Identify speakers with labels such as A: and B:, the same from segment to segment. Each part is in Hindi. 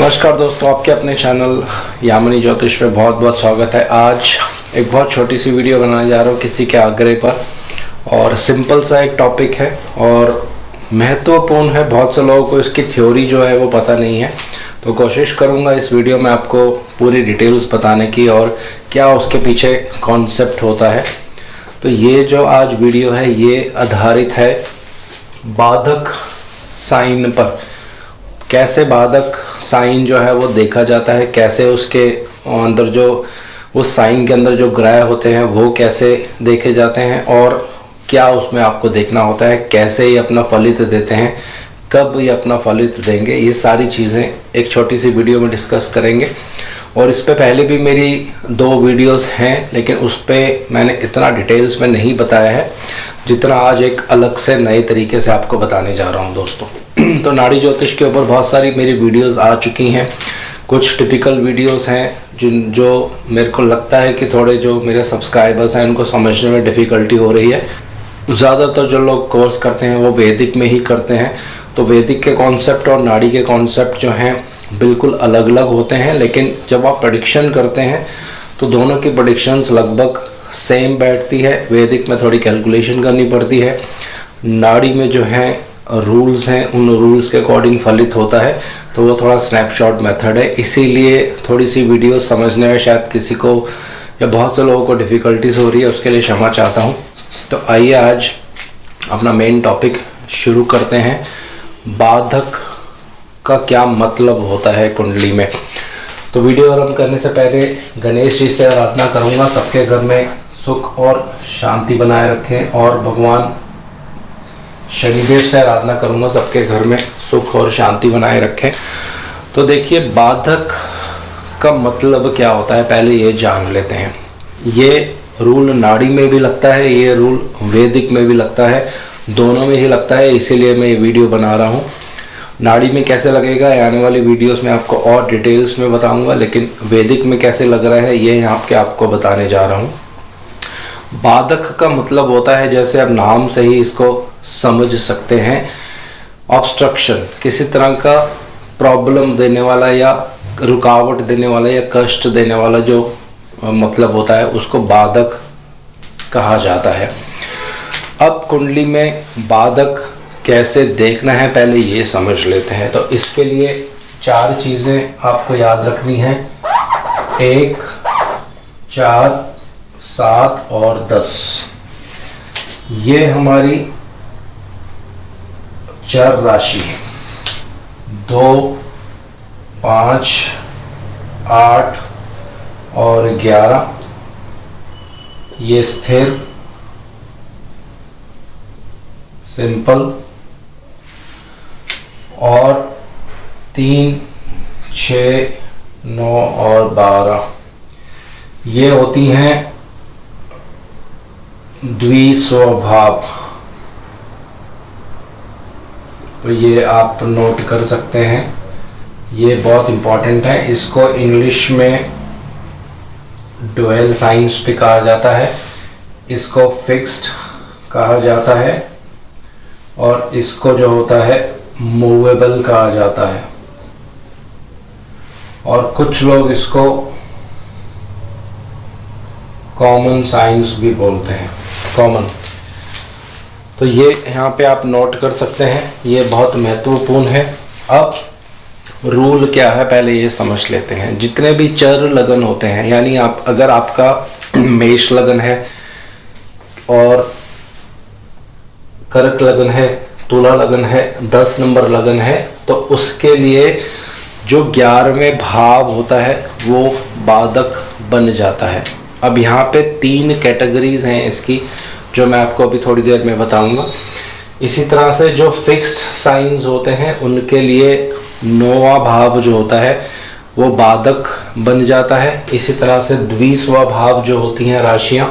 A: नमस्कार दोस्तों, आपके अपने चैनल यामिनी ज्योतिष में बहुत बहुत स्वागत है। आज एक बहुत छोटी सी वीडियो बनाने जा रहा हूँ किसी के आग्रह पर, और सिंपल सा एक टॉपिक है और महत्वपूर्ण है। बहुत से लोगों को इसकी थ्योरी जो है वो पता नहीं है, तो कोशिश करूँगा इस वीडियो में आपको पूरी डिटेल्स बताने की और क्या उसके पीछे कॉन्सेप्ट होता है। तो ये जो आज वीडियो है ये आधारित है बाधक साइन पर। कैसे बाधक साइन जो है वो देखा जाता है, कैसे उसके अंदर जो उस साइन के अंदर जो ग्रह होते हैं वो कैसे देखे जाते हैं और क्या उसमें आपको देखना होता है, कैसे ये अपना फलित देते हैं, कब ये अपना फलित देंगे, ये सारी चीज़ें एक छोटी सी वीडियो में डिस्कस करेंगे। और इस पे पहले भी मेरी 2 वीडियोस हैं, लेकिन उस पर मैंने इतना डिटेल्स में नहीं बताया है जितना आज एक अलग से नए तरीके से आपको बताने जा रहा हूं दोस्तों। तो नाड़ी ज्योतिष के ऊपर बहुत सारी मेरी वीडियोस आ चुकी हैं। कुछ टिपिकल वीडियोस हैं जो मेरे को लगता है कि थोड़े जो मेरे सब्सक्राइबर्स हैं उनको समझने में डिफ़िकल्टी हो रही है। ज़्यादातर जो लोग कोर्स करते हैं वो वैदिक में ही करते हैं, तो वैदिक के कॉन्सेप्ट और नाड़ी के कॉन्सेप्ट जो हैं बिल्कुल अलग अलग होते हैं। लेकिन जब आप प्रेडिक्शन करते हैं तो दोनों की प्रेडिक्शंस लगभग सेम बैठती है। वैदिक में थोड़ी कैलकुलेशन करनी पड़ती है, नाड़ी में जो है रूल्स हैं उन रूल्स के अकॉर्डिंग फलित होता है, तो वो थोड़ा स्नैपशॉट मेथड है। इसीलिए थोड़ी सी वीडियो समझने में शायद किसी को या बहुत से लोगों को डिफ़िकल्टीज हो रही है, उसके लिए क्षमा चाहता हूँ। तो आइए आज अपना मेन टॉपिक शुरू करते हैं। बाधक का क्या मतलब होता है कुंडली में। तो वीडियो आरंभ करने से पहले गणेश जी से आराधना करूंगा सबके घर में सुख और शांति बनाए रखें, और भगवान शनिदेव से आराधना करूंगा सबके घर में सुख और शांति बनाए रखें। तो देखिए, बाधक का मतलब क्या होता है पहले ये जान लेते हैं। ये रूल नाड़ी में भी लगता है, ये रूल वैदिक में भी लगता है, दोनों में ही लगता है, इसीलिए मैं ये वीडियो बना रहा हूँ। नाड़ी में कैसे लगेगा आने वाली वीडियोस में आपको और डिटेल्स में बताऊंगा, लेकिन वैदिक में कैसे लग रहा है ये यहाँ पे आपको बताने जा रहा हूँ। बाधक का मतलब होता है, जैसे आप नाम से ही इसको समझ सकते हैं, ऑब्स्ट्रक्शन, किसी तरह का प्रॉब्लम देने वाला या रुकावट देने वाला या कष्ट देने वाला जो मतलब होता है उसको बाधक कहा जाता है। अब कुंडली में बाधक कैसे देखना है पहले ये समझ लेते हैं। तो इसके लिए 4 चीज़ें आपको याद रखनी है, 1, 4, 7 और 10। ये हमारी चर राशि है। 2, 5, 8 और 11 ये स्थिर, सिंपल, और 3, 6, 9 और 12 ये होती हैं द्विस्वभाव। तो ये आप नोट कर सकते हैं, ये बहुत इम्पॉर्टेंट है। इसको इंग्लिश में डुअल साइंस भी कहा जाता है, इसको फिक्स्ड कहा जाता है, और इसको जो होता है मूवेबल कहा जाता है, और कुछ लोग इसको कॉमन साइंस भी बोलते हैं, कॉमन। तो ये यहाँ पे आप नोट कर सकते हैं, ये बहुत महत्वपूर्ण है। अब रूल क्या है पहले ये समझ लेते हैं। जितने भी चर लगन होते हैं, यानी आप अगर आपका मेष लगन है और कर्क लगन है, तुला लगन है, 10 नंबर लगन है, तो उसके लिए जो 11वें भाव होता है वो बाधक बन जाता है। अब यहाँ पे 3 कैटेगरीज हैं इसकी, जो मैं आपको अभी थोड़ी देर में बताऊंगा। इसी तरह से जो फिक्स्ड साइंस होते हैं उनके लिए 9वां भाव जो होता है वो बाधक बन जाता है। इसी तरह से द्विस्वा भाव जो होती हैं राशियाँ,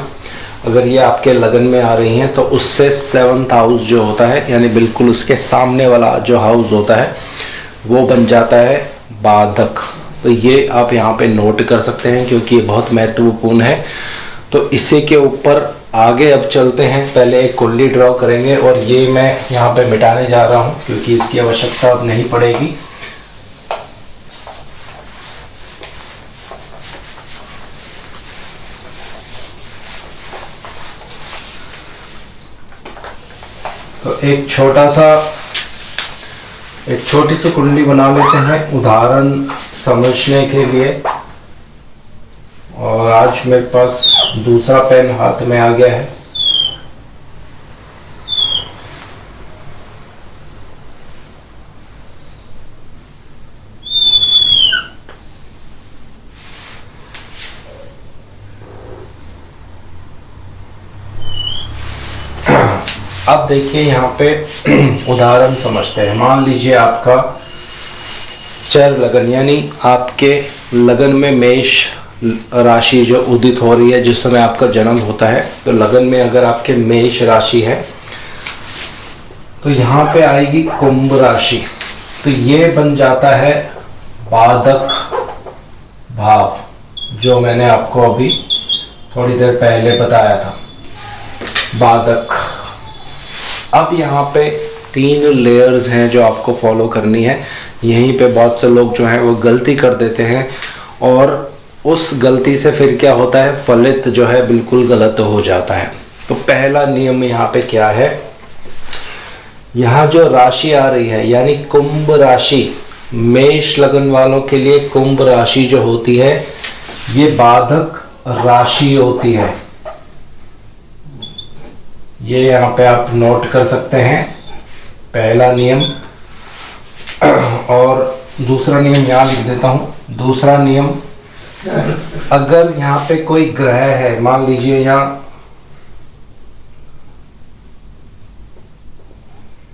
A: अगर ये आपके लगन में आ रही हैं तो उससे 7th हाउस जो होता है, यानी बिल्कुल उसके सामने वाला जो हाउस होता है वो बन जाता है बाधक। तो ये आप यहाँ पे नोट कर सकते हैं क्योंकि ये बहुत महत्वपूर्ण है। तो इसी के ऊपर आगे अब चलते हैं। पहले एक कुंडली ड्रॉ करेंगे, और ये मैं यहाँ पे मिटाने जा रहा हूँ क्योंकि इसकी आवश्यकता अब नहीं पड़ेगी। तो एक छोटी सी कुंडली बना लेते हैं उदाहरण समझने के लिए। और आज मेरे पास दूसरा पेन हाथ में आ गया है। अब देखिए यहाँ पे उदाहरण समझते हैं। मान लीजिए आपका चर लगन यानी आपके लगन में मेष राशि जो उदित हो रही है जिस समय आपका जन्म होता है, तो लगन में अगर आपके मेष राशि है तो यहाँ पे आएगी कुंभ राशि। तो ये बन जाता है बाधक भाव, जो मैंने आपको अभी थोड़ी देर पहले बताया था, बाधक। अब यहाँ पे 3 लेयर्स हैं जो आपको फॉलो करनी है। यहीं पे बहुत से लोग जो हैं वो गलती कर देते हैं और उस गलती से फिर क्या होता है, फलित जो है बिल्कुल गलत हो जाता है। तो पहला नियम यहाँ पे क्या है, यहाँ जो राशि आ रही है यानी कुंभ राशि, मेष लगन वालों के लिए कुंभ राशि जो होती है ये बाधक राशि होती है। ये यहाँ पे आप नोट कर सकते हैं, पहला नियम। और दूसरा नियम यहाँ लिख देता हूँ। दूसरा नियम, अगर यहाँ पे कोई ग्रह है, मान लीजिए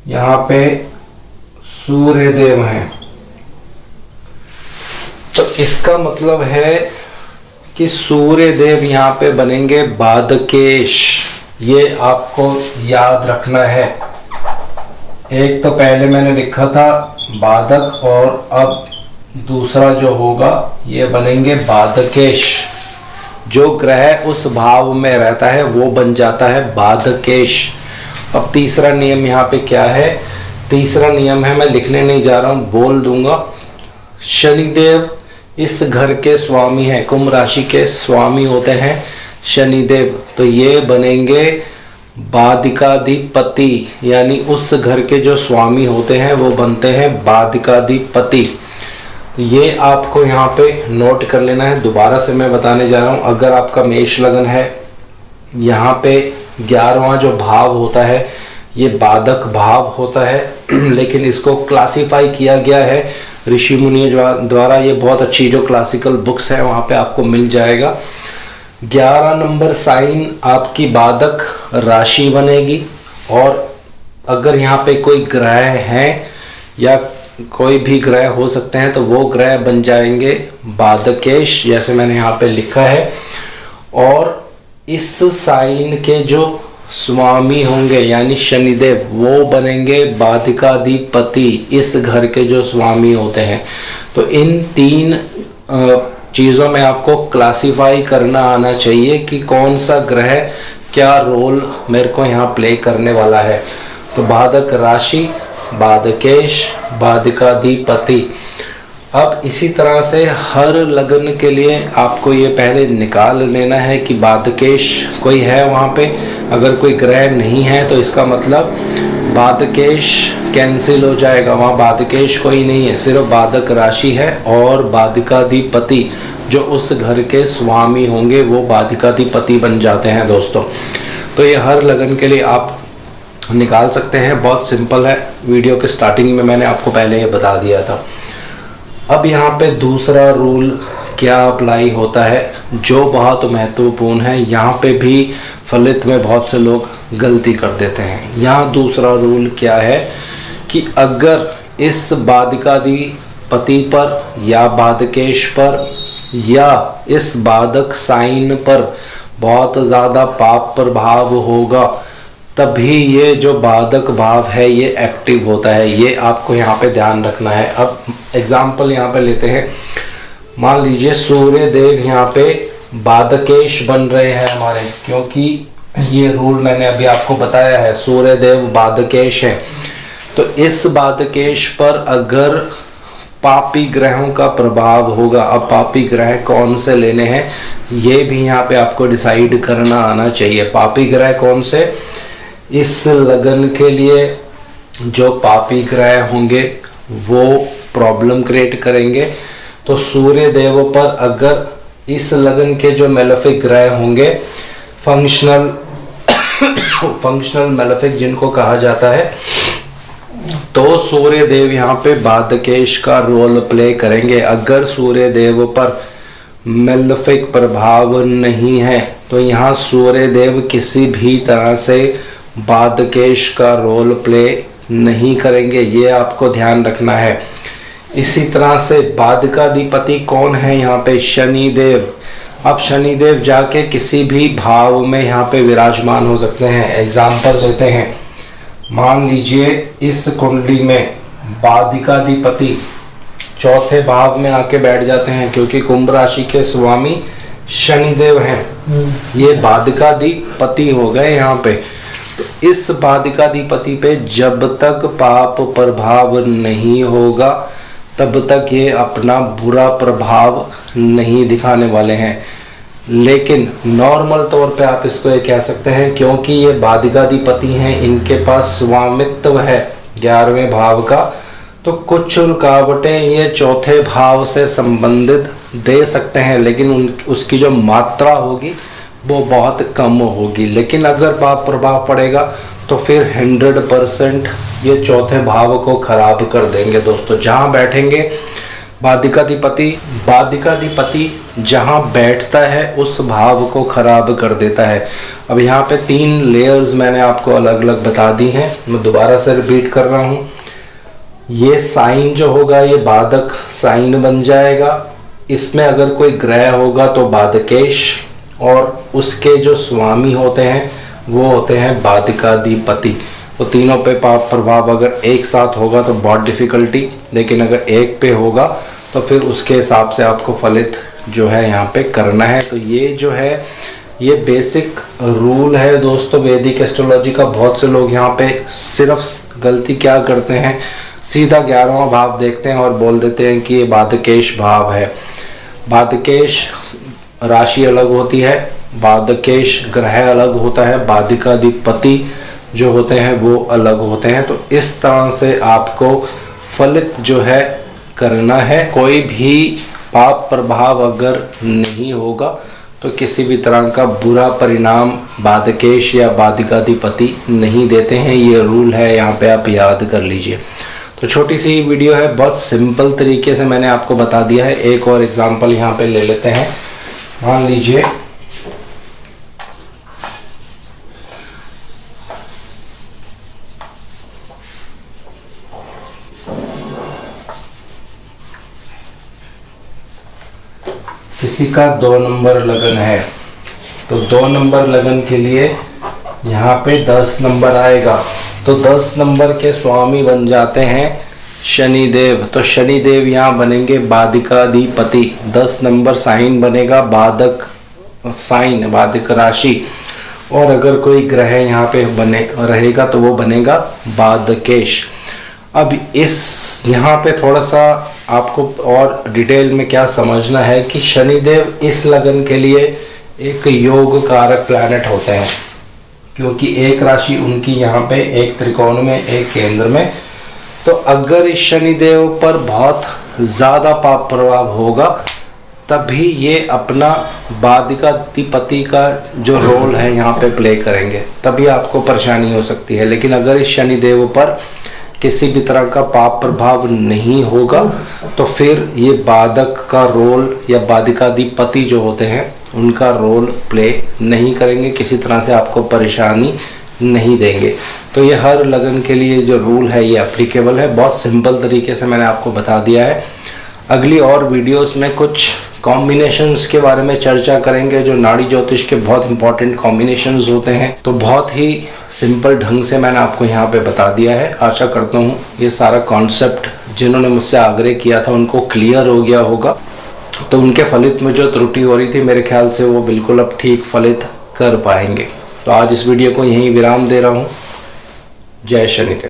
A: यहाँ पे सूर्य देव हैं, तो इसका मतलब है कि सूर्य देव यहाँ पे बनेंगे बाधकेश। ये आपको याद रखना है। एक तो पहले मैंने लिखा था बाधक और अब दूसरा जो होगा ये बनेंगे बाधकेश। जो ग्रह उस भाव में रहता है वो बन जाता है बाधकेश। अब तीसरा नियम यहाँ पे क्या है, तीसरा नियम है, मैं लिखने नहीं जा रहा हूँ, बोल दूंगा। शनिदेव इस घर के स्वामी हैं, कुंभ राशि के स्वामी होते हैं शनिदेव। तो ये बनेंगे बाधिकाधिपति, यानी उस घर के जो स्वामी होते हैं वो बनते हैं बाधिकाधिपति। ये आपको यहाँ पे नोट कर लेना है। दोबारा से मैं बताने जा रहा हूँ, अगर आपका मेष लगन है, यहाँ पे 11वां जो भाव होता है ये बाधक भाव होता है, लेकिन इसको क्लासिफाई किया गया है ऋषि मुनियों द्वारा। ये बहुत अच्छी जो क्लासिकल बुक्स है वहाँ पे आपको मिल जाएगा। 11 नंबर साइन आपकी बाधक राशि बनेगी। और अगर यहाँ पे कोई ग्रह है या कोई भी ग्रह हो सकते हैं तो वो ग्रह बन जाएंगे बाधकेश, जैसे मैंने यहाँ पे लिखा है। और इस साइन के जो स्वामी होंगे यानी शनिदेव वो बनेंगे बाधिकाधिपति, इस घर के जो स्वामी होते हैं। तो इन 3 चीज़ों में आपको क्लासिफाई करना आना चाहिए कि कौन सा ग्रह क्या रोल मेरे को यहाँ प्ले करने वाला है। तो बाधक राशि, बाधकेश, बाधिकाधिपति। अब इसी तरह से हर लगन के लिए आपको ये पहले निकाल लेना है कि बाधकेश कोई है वहाँ पे। अगर कोई ग्रह नहीं है तो इसका मतलब बाधकेश कैंसिल हो जाएगा, वहाँ बाधकेश कोई नहीं है, सिर्फ बाधक राशि है। और बाधिकाधिपति जो उस घर के स्वामी होंगे वो बाधिकाधिपति बन जाते हैं दोस्तों। तो ये हर लगन के लिए आप निकाल सकते हैं, बहुत सिंपल है। वीडियो के स्टार्टिंग में मैंने आपको पहले ये बता दिया था। अब यहाँ पे दूसरा रूल क्या अप्लाई होता है जो बहुत महत्वपूर्ण है। यहाँ पे भी फलित में बहुत से लोग गलती कर देते हैं। यहाँ दूसरा रूल क्या है कि अगर इस बाधिकाधिपति पर या बाधकेश पर या इस बाधक साइन पर बहुत ज़्यादा पाप प्रभाव होगा तभी ये जो बाधक भाव है ये एक्टिव होता है। ये आपको यहाँ पे ध्यान रखना है। अब एग्जाम्पल यहाँ पे लेते हैं। मान लीजिए सूर्य देव यहाँ पे बाधकेश बन रहे हैं हमारे, क्योंकि ये रूल मैंने अभी आपको बताया है, सूर्य देव बाधकेश है। तो इस बाधकेश पर अगर पापी ग्रहों का प्रभाव होगा, अब पापी ग्रह कौन से लेने हैं ये भी यहाँ पे आपको डिसाइड करना आना चाहिए। पापी ग्रह कौन से, इस लगन के लिए जो पापी ग्रह होंगे वो प्रॉब्लम क्रिएट करेंगे। तो सूर्य देव पर अगर इस लगन के जो मेलेफिक ग्रह होंगे, फंक्शनल मेलेफिक जिनको कहा जाता है, तो सूर्य देव यहाँ पे बाधकेश का रोल प्ले करेंगे। अगर सूर्य देव पर मेलेफिक प्रभाव नहीं है तो यहाँ सूर्य देव किसी भी तरह से बाधकेश का रोल प्ले नहीं करेंगे, ये आपको ध्यान रखना है। इसी तरह से बाधकाधिपति कौन है यहाँ पे? शनिदेव। अब शनिदेव जाके किसी भी भाव में यहाँ पे विराजमान हो सकते हैं। एग्जाम्पल लेते हैं, मान लीजिए इस कुंडली में बाधिकाधिपति चौथे भाव में आके बैठ जाते हैं, क्योंकि कुंभ राशि के स्वामी शनिदेव हैं, ये बाधिकाधिपति हो गए यहाँ पे। तो इस बाधिकाधिपति पे जब तक पाप प्रभाव नहीं होगा तब तक ये अपना बुरा प्रभाव नहीं दिखाने वाले हैं। लेकिन नॉर्मल तौर पे आप इसको ये कह सकते हैं, क्योंकि ये बाधिकाधिपति हैं, इनके पास स्वामित्व है 11वें भाव का, तो कुछ रुकावटें ये चौथे भाव से संबंधित दे सकते हैं, लेकिन उसकी जो मात्रा होगी वो बहुत कम होगी। लेकिन अगर पाप प्रभाव पड़ेगा तो फिर 100% ये चौथे भाव को खराब कर देंगे। दोस्तों, जहाँ बैठेंगे बाधिकाधिपति जहाँ बैठता है उस भाव को खराब कर देता है। अब यहाँ पे 3 लेयर्स मैंने आपको अलग अलग बता दी हैं, मैं दोबारा से रिपीट कर रहा हूँ। ये साइन जो होगा ये बाधक साइन बन जाएगा। इसमें अगर कोई ग्रह होगा तो बाधकेश, और उसके जो स्वामी होते हैं वो होते हैं बाधिकाधिपति। तो तीनों पे पाप प्रभाव अगर एक साथ होगा तो बहुत डिफ़िकल्टी, लेकिन अगर एक पे होगा तो फिर उसके हिसाब से आपको फलित जो है यहाँ पे करना है। तो ये जो है ये बेसिक रूल है दोस्तों वैदिक एस्ट्रोलॉजी का। बहुत से लोग यहाँ पे सिर्फ गलती क्या करते हैं, सीधा 11वां भाव देखते हैं और बोल देते हैं कि ये बाधकेश भाव है। बाधकेश राशि अलग होती है, बाधकेश ग्रह अलग होता है, बाधिकाधिपति जो होते हैं वो अलग होते हैं। तो इस तरह से आपको फलित जो है करना है। कोई भी पाप प्रभाव अगर नहीं होगा तो किसी भी तरह का बुरा परिणाम बाधकेश या बाधिकाधिपति नहीं देते हैं। ये रूल है, यहाँ पे आप याद कर लीजिए। तो छोटी सी वीडियो है, बहुत सिंपल तरीके से मैंने आपको बता दिया है। एक और एग्जांपल यहाँ पे ले लेते हैं। मान लीजिए किसी का 2 नंबर लगन है, तो 2 नंबर लगन के लिए यहाँ पे 10 नंबर आएगा। तो 10 नंबर के स्वामी बन जाते हैं शनिदेव। तो शनिदेव यहाँ बनेंगे बाधिकाधिपति। 10 नंबर साइन बनेगा बाधक साइन, बाधक राशि। और अगर कोई ग्रह यहाँ पे बने रहेगा तो वो बनेगा बाधकेश। अब इस यहाँ पे थोड़ा सा आपको और डिटेल में क्या समझना है कि शनिदेव इस लगन के लिए एक योग कारक प्लैनेट होते हैं, क्योंकि एक राशि उनकी यहाँ पे एक त्रिकोण में एक केंद्र में। तो अगर इस शनिदेव पर बहुत ज़्यादा पाप प्रभाव होगा तभी ये अपना बाधिकाधिपति का जो रोल है यहाँ पे प्ले करेंगे, तभी आपको परेशानी हो सकती है। लेकिन अगर इस शनिदेव पर किसी भी तरह का पाप प्रभाव नहीं होगा तो फिर ये बाधक का रोल या बाधिकाधिपति जो होते हैं उनका रोल प्ले नहीं करेंगे, किसी तरह से आपको परेशानी नहीं देंगे। तो ये हर लगन के लिए जो रूल है ये एप्लीकेबल है। बहुत सिंपल तरीके से मैंने आपको बता दिया है। अगली और वीडियोस में कुछ कॉम्बिनेशंस के बारे में चर्चा करेंगे, जो नाड़ी ज्योतिष के बहुत इंपॉर्टेंट कॉम्बिनेशंस होते हैं। तो बहुत ही सिंपल ढंग से मैंने आपको यहाँ पे बता दिया है। आशा करता हूँ ये सारा कॉन्सेप्ट जिन्होंने मुझसे आग्रह किया था उनको क्लियर हो गया होगा। तो उनके फलित में जो त्रुटि हो रही थी मेरे ख्याल से वो बिल्कुल अब ठीक फलित कर पाएंगे। तो आज इस वीडियो को यहीं विराम दे रहा हूँ। जय शनिदेव।